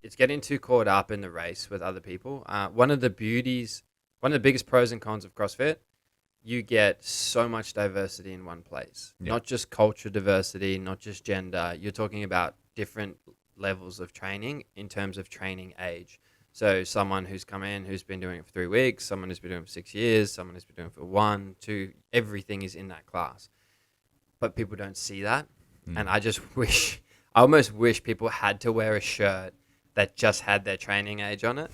it's getting too caught up in the race with other people. One of the biggest pros and cons of CrossFit, you get so much diversity in one place. Yeah. Not just culture diversity, not just gender. You're talking about different levels of training in terms of training age. So someone who's come in, who's been doing it for 3 weeks, someone who's been doing it for 6 years, someone who's been doing it for 1, 2, everything is in that class. But people don't see that. And I almost wish people had to wear a shirt that just had their training age on it.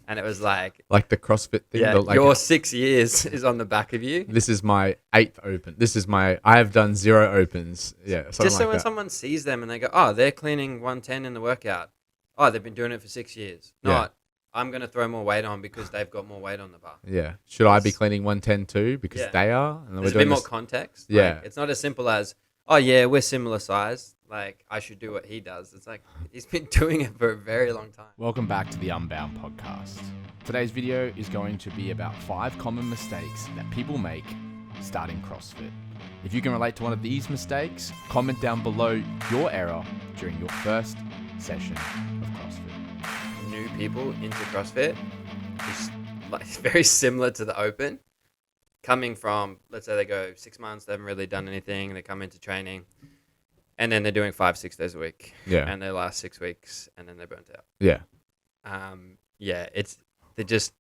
And it was like the CrossFit thing. yeah, like your 6 years is on the back of you. This is my 8th open. I have done 0 opens. Yeah. Just so when someone sees them and they go, oh, they're cleaning 110 in the workout. Oh, they've been doing it for 6 years. Not, I'm going to throw more weight on because they've got more weight on the bar. Yeah. Should I be cleaning 110 too? Because they are? And there's a bit more context. Yeah. Like, it's not as simple as, oh, yeah, we're similar size. Like, I should do what he does. It's like, he's been doing it for a very long time. Welcome back to the Unbound podcast. Today's video is going to be about 5 common mistakes that people make starting CrossFit. If you can relate to one of these mistakes, comment down below your error during your first session of CrossFit. New people into CrossFit is like very similar to the open. Coming from, let's say they go 6 months, they haven't really done anything, they come into training, and then they're doing 5-6 days a week. Yeah. And they last 6 weeks, and then they're burnt out. Yeah. They're just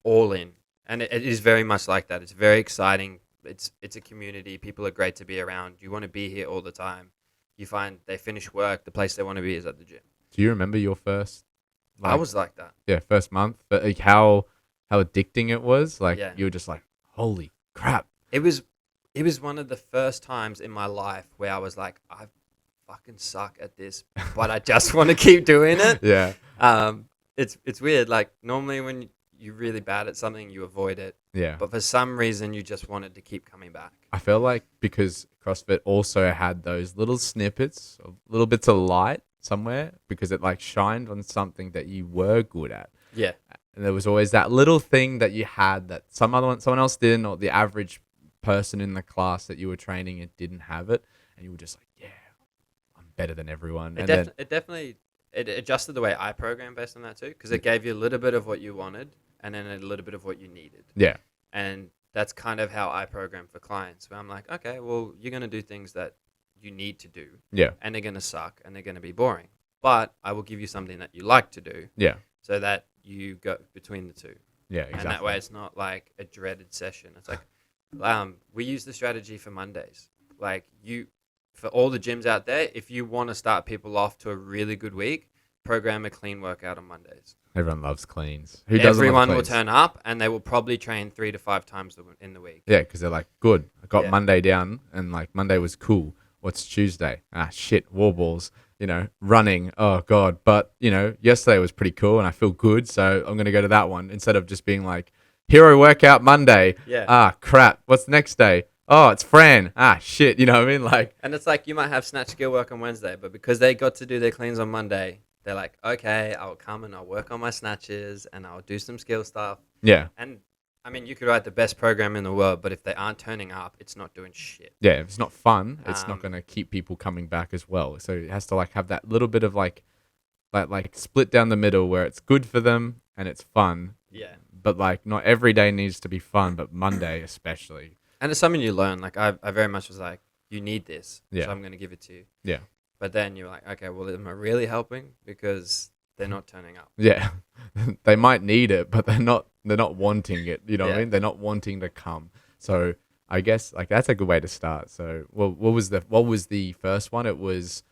all in, and it is very much like that. It's very exciting. It's a community. People are great to be around. You want to be here all the time. You find they finish work, the place they want to be is at the gym. Do you remember your first? I was like that. Yeah, first month. But like how addicting it was. Like you were just like, holy crap. It was one of the first times in my life where I was like, I fucking suck at this, but I just want to keep doing it. Yeah. It's weird. Like normally when you're really bad at something, you avoid it. Yeah. But for some reason, you just wanted to keep coming back. I feel like because CrossFit also had those little snippets, of little bits of light somewhere, because it like shined on something that you were good at. Yeah. And there was always that little thing that you had that someone else didn't, or the average person in the class that you were training and didn't have it, and you were just like, yeah, I'm better than everyone. It definitely adjusted the way I program based on that too, because it gave you a little bit of what you wanted and then a little bit of what you needed. Yeah. And that's kind of how I program for clients, where I'm like, okay, well, you're going to do things that you need to do. Yeah. And they're going to suck and they're going to be boring. But I will give you something that you like to do. Yeah. So that you go between the two. Yeah, exactly. And that way it's not like a dreaded session. It's like, we use the strategy for Mondays. Like for all the gyms out there, if you want to start people off to a really good week, program a clean workout on Mondays. Everyone loves cleans. Who doesn't love Everyone will cleans? turn up and they will probably train 3 to 5 times in the week. Yeah, because they're like, good. I got Monday down, and like Monday was cool. What's Tuesday? Ah, shit, wall balls. Running. Oh god. But yesterday was pretty cool, and I feel good, so I'm gonna go to that one instead of just being like, hero workout Monday. Yeah. Ah, crap. What's the next day? Oh, it's Fran. Ah, shit. You know what I mean? Like, and it's like you might have snatch skill work on Wednesday, but because they got to do their cleans on Monday, they're like, okay, I'll come and I'll work on my snatches and I'll do some skill stuff. yeah. And I mean, you could write the best program in the world, but if they aren't turning up, it's not doing shit. Yeah, if it's not fun, it's not gonna keep people coming back as well. So it has to like have that little bit of like split down the middle where it's good for them and it's fun. Yeah. But like not every day needs to be fun, but Monday especially. And it's something you learn. Like I very much was like, you need this, Yeah. so I'm going to give it to you. Yeah. But then you're like, okay, well, am I really helping? Because they're not turning up. Yeah. They might need it, but they're not wanting it. You know what I Yeah. mean? They're not wanting to come. So I guess like that's a good way to start. So what was the first one? It was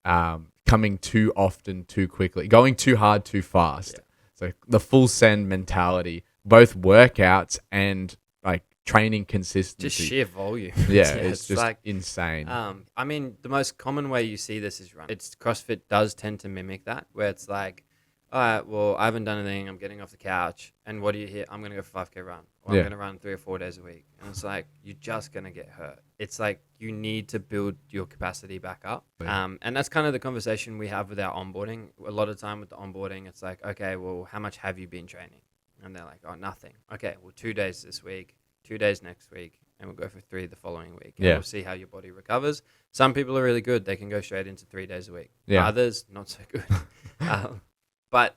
coming too often, too quickly, going too hard, too fast. Yeah. So the full send mentality, both workouts and like training consistency. Just sheer volume. Yeah, it's just like insane. I mean, the most common way you see this is run. It's CrossFit does tend to mimic that, where it's like, all right, well, I haven't done anything. I'm getting off the couch. And what do you hear? I'm going to go for 5K run. Or Yeah. I'm going to run 3 or 4 days a week. And it's like, you're just going to get hurt. It's like, you need to build your capacity back up. Yeah. And that's kind of the conversation we have with our onboarding. A lot of time with the onboarding, it's like, okay, well, how much have you been training? And they're like, oh, nothing. Okay, well, 2 days this week, 2 days next week, and we'll go for 3 the following week. And Yeah. we'll see how your body recovers. Some people are really good. They can go straight into 3 days a week. Yeah. Others, not so good. but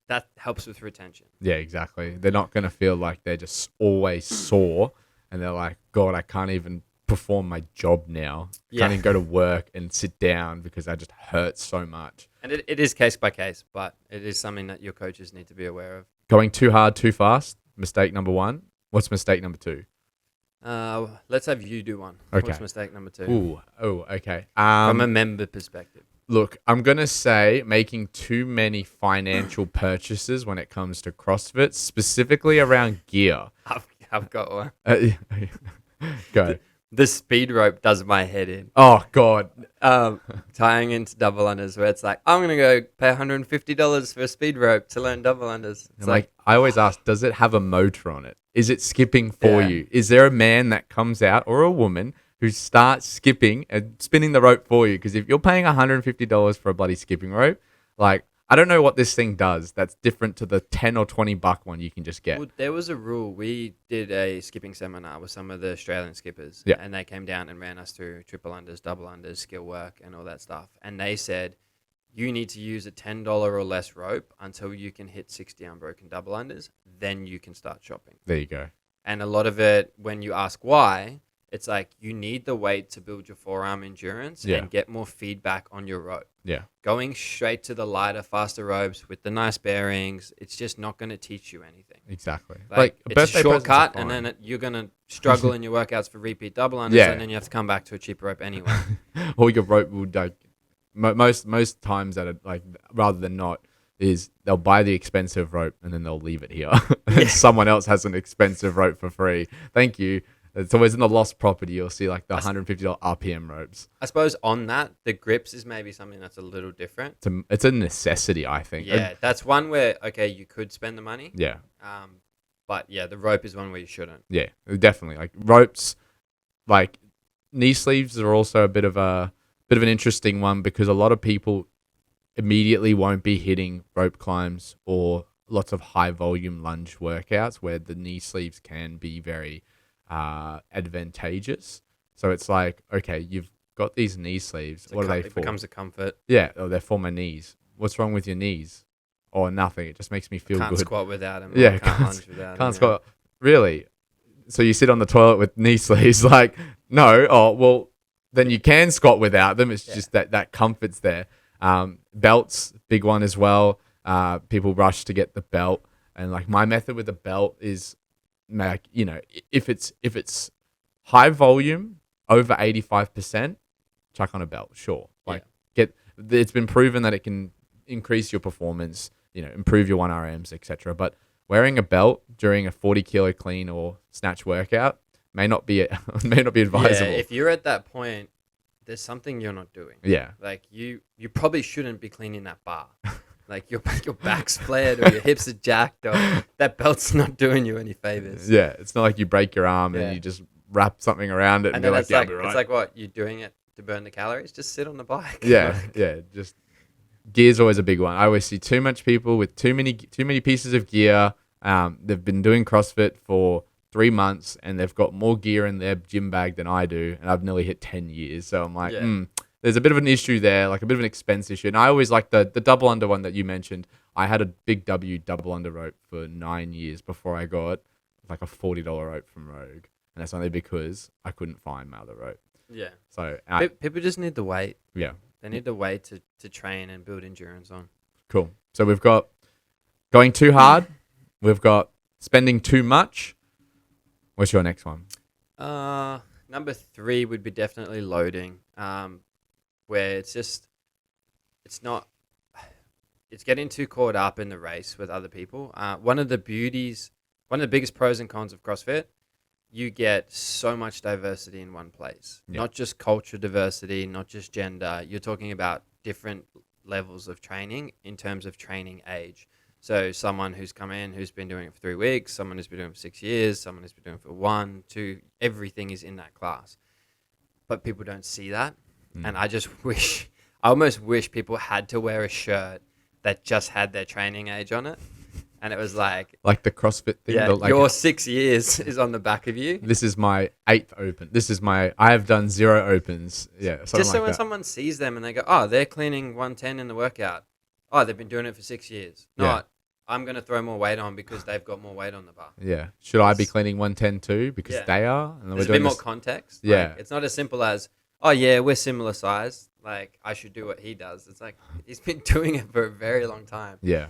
that helps with retention. Yeah, exactly. They're not going to feel like they're just always sore and they're like, God, I can't even perform my job now. I can't even go to work and sit down because I just hurt so much. And it is case by case, but it is something that your coaches need to be aware of. Going too hard, too fast. Mistake number 1. What's mistake number 2? Let's have you do one. Okay. What's mistake number 2? Okay. From a member perspective. Look, I'm going to say making too many financial purchases when it comes to CrossFit, specifically around gear. I've got one. Go. The speed rope does my head in. Oh, God. Tying into double unders where it's like, I'm going to go pay $150 for a speed rope to learn double unders. It's like, I always ask, does it have a motor on it? Is it skipping for you? Is there a man that comes out or a woman who starts skipping and spinning the rope for you? Because if you're paying $150 for a bloody skipping rope, like, I don't know what this thing does that's different to the 10 or 20 buck one you can just get. Well, there was a rule. We did a skipping seminar with some of the Australian skippers. Yeah. And they came down and ran us through triple unders, double unders, skill work, and all that stuff. And they said, you need to use a $10 or less rope until you can hit 60 unbroken double unders. Then you can start shopping. There you go. And a lot of it, when you ask why, it's like you need the weight to build your forearm endurance and get more feedback on your rope. Yeah. Going straight to the lighter, faster ropes with the nice bearings, it's just not going to teach you anything. Exactly. Like it's a shortcut, and then you're going to struggle in your workouts for repeat double unders, and then you have to come back to a cheaper rope anyway. Or your rope would, like, most times that it, like, rather than not, is they'll buy the expensive rope and then they'll leave it here. And someone else has an expensive rope for free. Thank you. It's always in the lost property. You'll see like the $150 RPM ropes. I suppose on that, the grips is maybe something that's a little different. It's a necessity, I think. Yeah, that's one where, okay, you could spend the money. Yeah. But yeah, the rope is one where you shouldn't. Yeah, definitely. Like ropes, like knee sleeves are also a bit of an interesting one because a lot of people immediately won't be hitting rope climbs or lots of high volume lunge workouts where the knee sleeves can be very advantageous. So it's like, okay, you've got these knee sleeves. What are they for? It becomes a comfort. Yeah, they're for my knees. What's wrong with your knees? Or nothing. It just makes me feel can't good. Squat without them. Yeah, can't lunge without them. Can't squat. Really? So you sit on the toilet with knee sleeves? Like, no. Oh, well, then you can squat without them. It's just that comfort's there. Belts, big one as well. People rush to get the belt, and like my method with the belt is, like, you know, if it's high volume over 85%, chuck on a belt. Sure, like it's been proven that it can increase your performance, you know, improve your 1RMs, etc. But wearing a belt during a 40 kilo clean or snatch workout may not be advisable. Yeah, if you're at that point, there's something you're not doing. Yeah. Like you probably shouldn't be cleaning that bar. Like your back's flared or your hips are jacked or that belt's not doing you any favors. Yeah, it's not like you break your arm and you just wrap something around it and be like, yeah, I'll be right. It's like what, you're doing it to burn the calories? Just sit on the bike. Yeah, just gear's always a big one. I always see too much people with too many pieces of gear. They've been doing CrossFit for 3 months and they've got more gear in their gym bag than I do, and I've nearly hit 10 years. So I'm like, there's a bit of an issue there, like a bit of an expense issue. And I always like the double under one that you mentioned. I had a big W double under rope for 9 years before I got like a $40 rope from Rogue, and that's only because I couldn't find my other rope. Yeah. So people just need the weight. Yeah. They need the weight to train and build endurance on. Cool. So we've got going too hard. We've got spending too much. What's your next one? Number 3 would be definitely loading. Where it's getting too caught up in the race with other people. One of the biggest pros and cons of CrossFit, you get so much diversity in one place. Yeah. Not just culture diversity, not just gender. You're talking about different levels of training in terms of training age. So someone who's come in, who's been doing it for 3 weeks, someone who's been doing it for 6 years, someone who's been doing it for 1, 2, everything is in that class. But people don't see that. And I almost wish people had to wear a shirt that just had their training age on it. And it was like the CrossFit thing. Yeah, like your 6 years is on the back of you. This is my 8th open. I have done 0 opens. Yeah. Just so when someone sees them and they go, oh, they're cleaning 110 in the workout. oh, they've been doing it for 6 years. Yeah. Not, I'm going to throw more weight on because they've got more weight on the bar. Yeah. Should I be cleaning 110 too because Yeah. they are? And then There's a we're bit doing more this. context. Yeah. Like, it's not as simple as, oh, yeah, we're similar size. Like, I should do what he does. It's like, he's been doing it for a very long time. Yeah.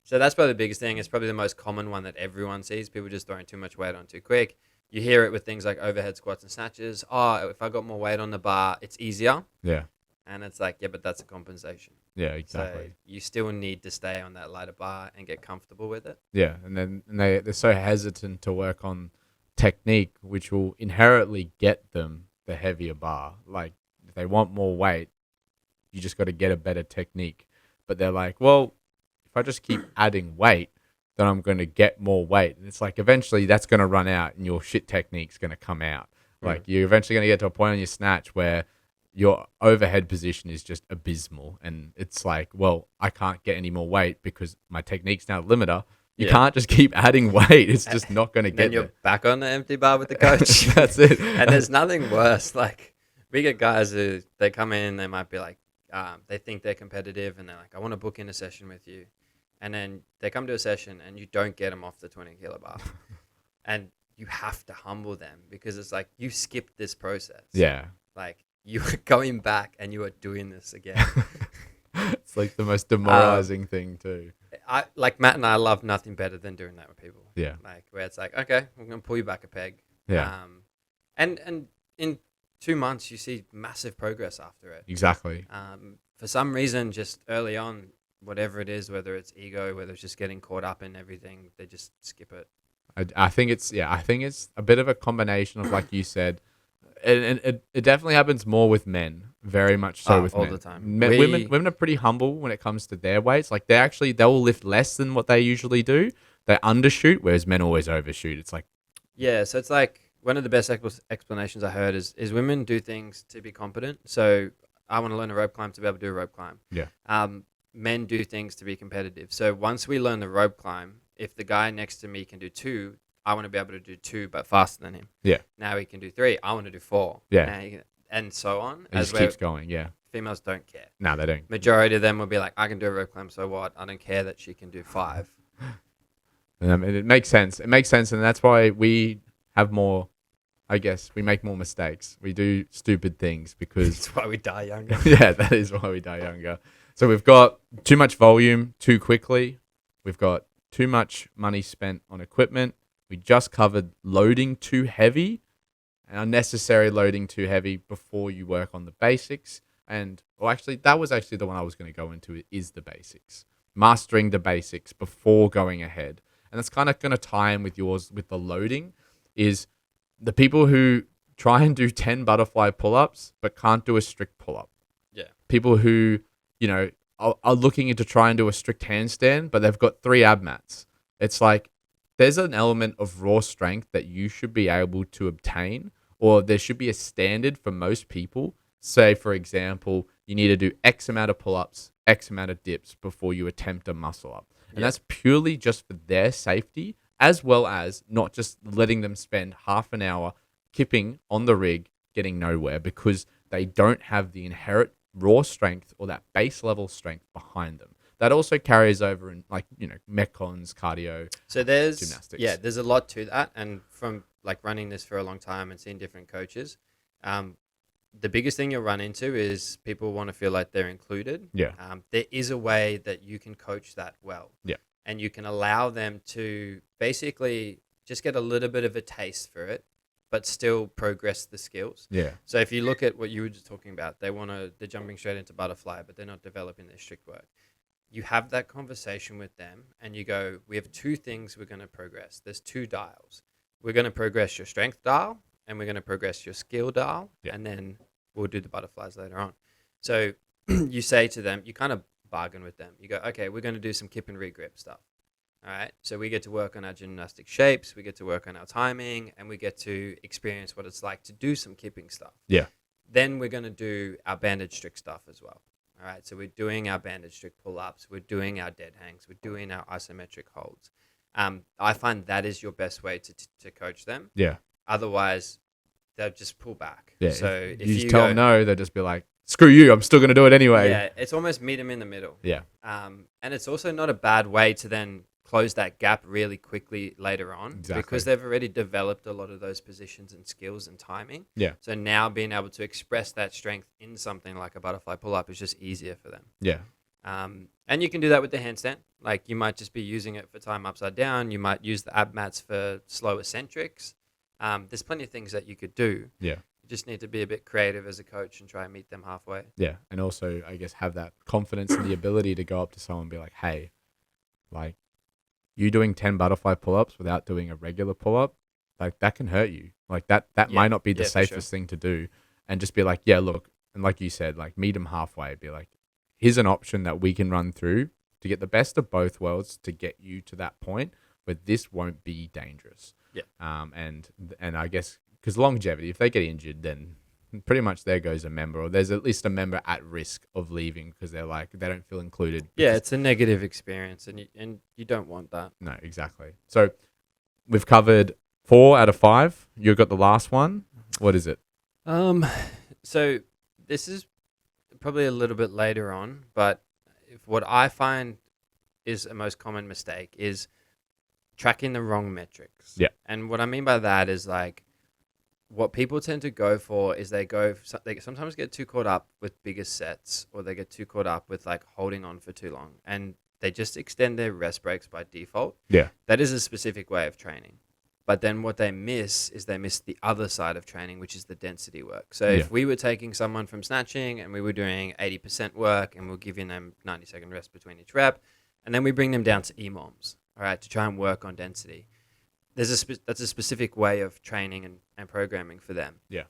So that's probably the biggest thing. It's probably the most common one that everyone sees. People just throwing too much weight on too quick. You hear it with things like overhead squats and snatches. Oh, if I got more weight on the bar, it's easier. Yeah. And it's like, yeah, but that's a compensation. Yeah, exactly. So you still need to stay on that lighter bar and get comfortable with it. Yeah, and then they're so hesitant to work on technique, which will inherently get them the heavier bar. Like, if they want more weight, you just got to get a better technique. But they're like, well, if I just keep adding weight, then I'm going to get more weight. And it's like, eventually that's going to run out and your shit technique's going to come out. Like, you're eventually going to get to a point on your snatch where your overhead position is just abysmal. And it's like, well, I can't get any more weight because my technique's now limiter. You can't just keep adding weight. It's just not going to get Then you're there. back on the empty bar with the coach. That's it. And there's nothing worse. Like, we get guys who, they come in, they might be like, they think they're competitive and they're like, I want to book in a session with you. And then they come to a session and you don't get them off the 20 kilo bar. And you have to humble them because it's like, you skipped this process. Yeah. Like, you are going back and you are doing this again. It's like the most demoralizing thing too. Like Matt and I love nothing better than doing that with people. Yeah. Like, where it's like, okay, we're going to pull you back a peg. Yeah. And in 2 months, you see massive progress after it. Exactly. For some reason, just early on, whatever it is, whether it's ego, whether it's just getting caught up in everything, they just skip it. I think it's a bit of a combination of, like you said, and it definitely happens more with men, very much so with all men. the time. Women are pretty humble when it comes to their weights. Like, they'll lift less than what they usually do. They undershoot, whereas men always overshoot. It's like, Yeah, so it's like one of the best explanations I heard is women do things to be competent. So I want to learn a rope climb to be able to do a rope climb. Yeah. Men do things to be competitive. So once we learn the rope climb, if the guy next to me can do 2, I want to be able to do 2 but faster than him. Yeah. Now he can do 3. I want to do 4. Yeah. Now he can, and so on. it just keeps going. Yeah. Females don't care. No, they don't. Majority of them will be like, I can do a rope climb, so what? I don't care that she can do 5. It makes sense. It makes sense, and that's why we have more. I guess we make more mistakes. We do stupid things because That's why we die younger. yeah, that is why we die younger. So we've got too much volume too quickly. We've got too much money spent on equipment. We just covered loading too heavy and unnecessary loading too heavy before you work on the basics. And, well, actually, that was actually the one I was going to go into, is the basics. Mastering the basics before going ahead. And that's kind of going to tie in with yours with the loading, is the people who try and do 10 butterfly pull-ups but can't do a strict pull-up. Yeah. People who, are looking into try and do a strict handstand, but they've got 3 ab mats. It's like, there's an element of raw strength that you should be able to obtain, or there should be a standard for most people. Say, for example, you need to do X amount of pull-ups, X amount of dips before you attempt a muscle up. And that's purely just for their safety, as well as not just letting them spend half an hour kipping on the rig, getting nowhere, because they don't have the inherent raw strength or that base level strength behind them. That also carries over in, like, metcons, cardio, So there's gymnastics. Yeah, there's a lot to that. And from like running this for a long time and seeing different coaches, the biggest thing you'll run into is people want to feel like they're included. Yeah. There is a way that you can coach that well. Yeah. And you can allow them to basically just get a little bit of a taste for it, but still progress the skills. Yeah. So if you look at what you were just talking about, they're jumping straight into butterfly, but they're not developing their strict work. You have that conversation with them and you go, we have 2 things we're going to progress. There's 2 dials. We're going to progress your strength dial and we're going to progress your skill dial. Yeah. And then we'll do the butterflies later on. So you say to them, you kind of bargain with them. You go, okay, we're going to do some kip and regrip stuff. All right. So we get to work on our gymnastic shapes. We get to work on our timing and we get to experience what it's like to do some kipping stuff. Yeah. Then we're going to do our bandage strict stuff as well. All right. So we're doing our bandage strict pull-ups. We're doing our dead hangs. We're doing our isometric holds. I find that is your best way to coach them. Yeah. Otherwise, they'll just pull back. Yeah. So if if you you just tell go, them no, they'll just be like, screw you, I'm still going to do it anyway. Yeah, it's almost meet them in the middle. Yeah. And it's also not a bad way to then close that gap really quickly later on. Exactly. Because they've already developed a lot of those positions and skills and timing. Yeah. So now being able to express that strength in something like a butterfly pull-up is just easier for them. Yeah. And you can do that with the handstand. Like you might just be using it for time upside down. You might use the ab mats for slow eccentrics. There's plenty of things that you could do. Yeah. You just need to be a bit creative as a coach and try and meet them halfway. Yeah. And also, I guess, have that confidence and the ability to go up to someone and be like, hey, like, you doing 10 butterfly pull-ups without doing a regular pull-up, like that can hurt you. Like that might not be the safest thing to do. And just be like, yeah, look, and like you said, like meet them halfway. Be like, here's an option that we can run through to get the best of both worlds to get you to that point where this won't be dangerous. Yeah. And I guess because longevity, if they get injured, then pretty much there goes a member, or there's at least a member at risk of leaving because they don't feel included. Yeah, it's a negative experience, and you don't want that. No, exactly. So we've covered 4 out of 5. You've got the last one. What is it? So this is probably a little bit later on, but what I find is a most common mistake is tracking the wrong metrics. Yeah. And what I mean by that is like, what people tend to go for is they sometimes get too caught up with bigger sets, or they get too caught up with like holding on for too long, and they just extend their rest breaks by default. Yeah. That is a specific way of training. But then what they miss is they miss the other side of training, which is the density work. So if we were taking someone from snatching and we were doing 80% work and we're giving them 90-second rest between each rep, and then we bring them down to EMOMs, all right, to try and work on density. That's a specific way of training and programming for them. Yeah.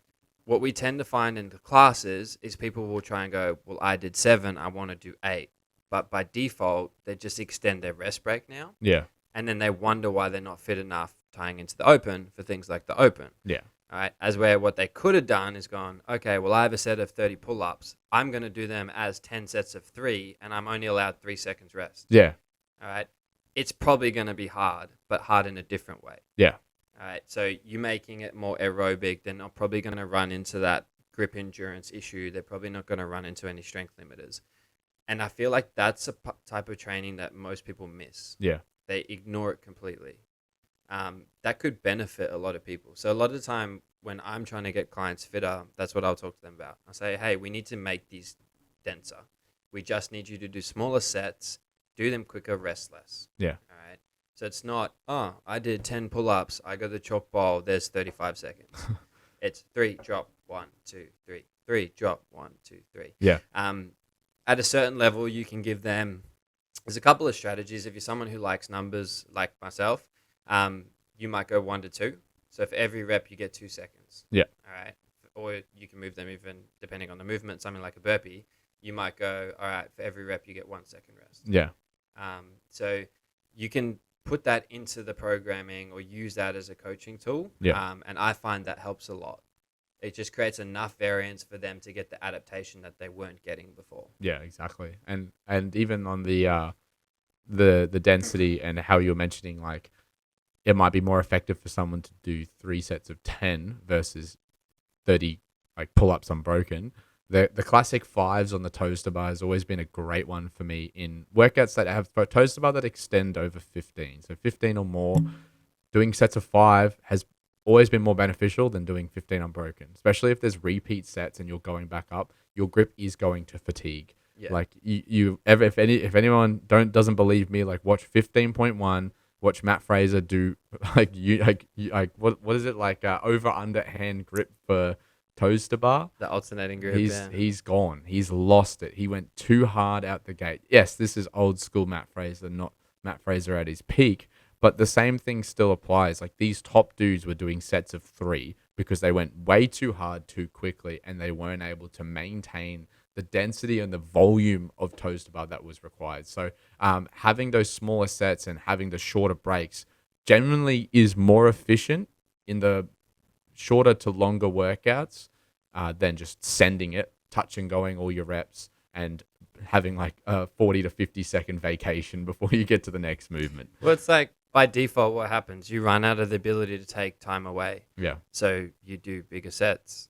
What we tend to find in the classes is people will try and go, well, I did 7, I want to do 8. But by default, they just extend their rest break now. Yeah. And then they wonder why they're not fit enough tying into the open for things like the open. Yeah. All right. As where what they could have done is gone, okay, well, I have a set of 30 pull-ups. I'm going to do them as 10 sets of 3, and I'm only allowed 3 seconds rest. Yeah. All right. It's probably going to be hard, but hard in a different way. Yeah. All right. So you making it more aerobic, they're not probably going to run into that grip endurance issue. They're probably not going to run into any strength limiters. And I feel like that's a type of training that most people miss. Yeah. They ignore it completely. That could benefit a lot of people. So a lot of the time when I'm trying to get clients fitter, that's what I'll talk to them about. I'll say, hey, we need to make these denser. We just need you to do smaller sets, do them quicker, rest less. Yeah. All right. So it's not, I did 10 pull-ups, I got the chalk ball, there's 35 seconds. It's 3, drop, 1, 2, 3, 3, drop, 1, 2, 3. Yeah. At a certain level, you can give them, there's a couple of strategies. If you're someone who likes numbers like myself, you might go 1 to 2. So for every rep, you get 2 seconds. Yeah. All right. Or you can move them even depending on the movement, something like a burpee. You might go, all right, for every rep, you get 1 second rest. Yeah. So you can put that into the programming or use that as a coaching tool. Yeah. And I find that helps a lot. It just creates enough variance for them to get the adaptation that they weren't getting before. Yeah, exactly. And even on the density and how you're mentioning, like, it might be more effective for someone to do 3 sets of 10 versus 30 like pull-ups unbroken. The classic 5s on the toaster bar has always been a great one for me in workouts that have a toaster bar that extend over 15. So 15 or more, doing sets of 5 has always been more beneficial than doing 15 unbroken, especially if there's repeat sets and you're going back up. Your grip is going to fatigue. Yeah. Like if anyone doesn't believe me, like watch 15.1, watch Matt Fraser do what is it, like over underhand grip for toaster bar. The alternating grip. He's gone. He's lost it. He went too hard out the gate. Yes, this is old school Matt Fraser, not Matt Fraser at his peak. But the same thing still applies. Like these top dudes were doing sets of 3 because they went way too hard too quickly and they weren't able to maintain the density and the volume of toaster bar that was required. So having those smaller sets and having the shorter breaks generally is more efficient in the shorter to longer workouts than just sending it, touch and going all your reps and having like a 40 to 50 second vacation before you get to the next movement. Well, it's like by default, what happens? You run out of the ability to take time away. Yeah. So you do bigger sets.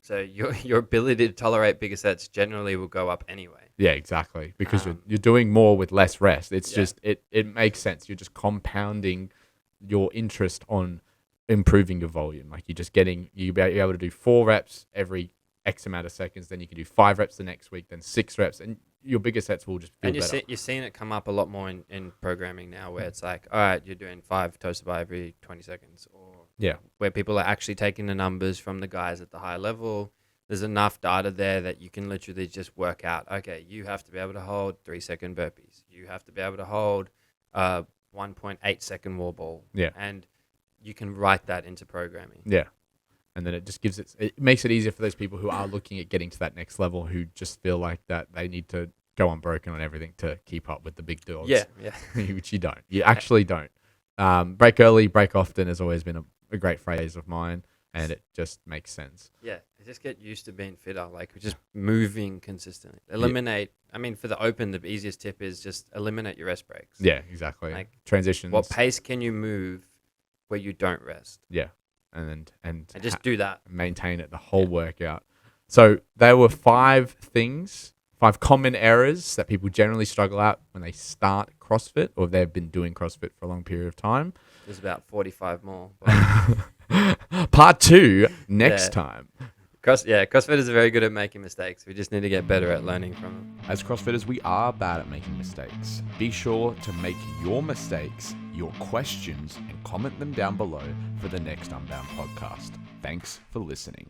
So your ability to tolerate bigger sets generally will go up anyway. Yeah, exactly. Because you're doing more with less rest. It's just it makes sense. You're just compounding your interest on improving your volume. Like you'll be able to do 4 reps every X amount of seconds. Then you can do 5 reps the next week. Then 6 reps, and your bigger sets will just feel better. You're seeing it come up a lot more in programming now, where it's like, all right, you're doing 5 toes to bar every 20 seconds, or where people are actually taking the numbers from the guys at the high level. There's enough data there that you can literally just work out, okay, you have to be able to hold 3-second burpees. You have to be able to hold 1.8-second wall ball. Yeah. And you can write that into programming. Yeah. And then it just it makes it easier for those people who are looking at getting to that next level, who just feel like that they need to go unbroken on everything to keep up with the big dogs. Yeah. Which you don't. You actually don't. Break early, break often has always been a great phrase of mine, and it just makes sense. Yeah, just get used to being fitter, like just moving consistently. Eliminate, I mean, for the open, the easiest tip is just eliminate your rest breaks. Yeah, exactly. Like transitions. What pace can you move where you don't rest? Yeah, and just do that. Maintain it the whole workout. So there were 5 common errors that people generally struggle at when they start CrossFit, or they've been doing CrossFit for a long period of time. There's about 45 more. Part 2 next time. CrossFitters are very good at making mistakes. We just need to get better at learning from them. As CrossFitters, we are bad at making mistakes. Be sure to make your mistakes, your questions, and comment them down below for the next Unbound podcast. Thanks for listening.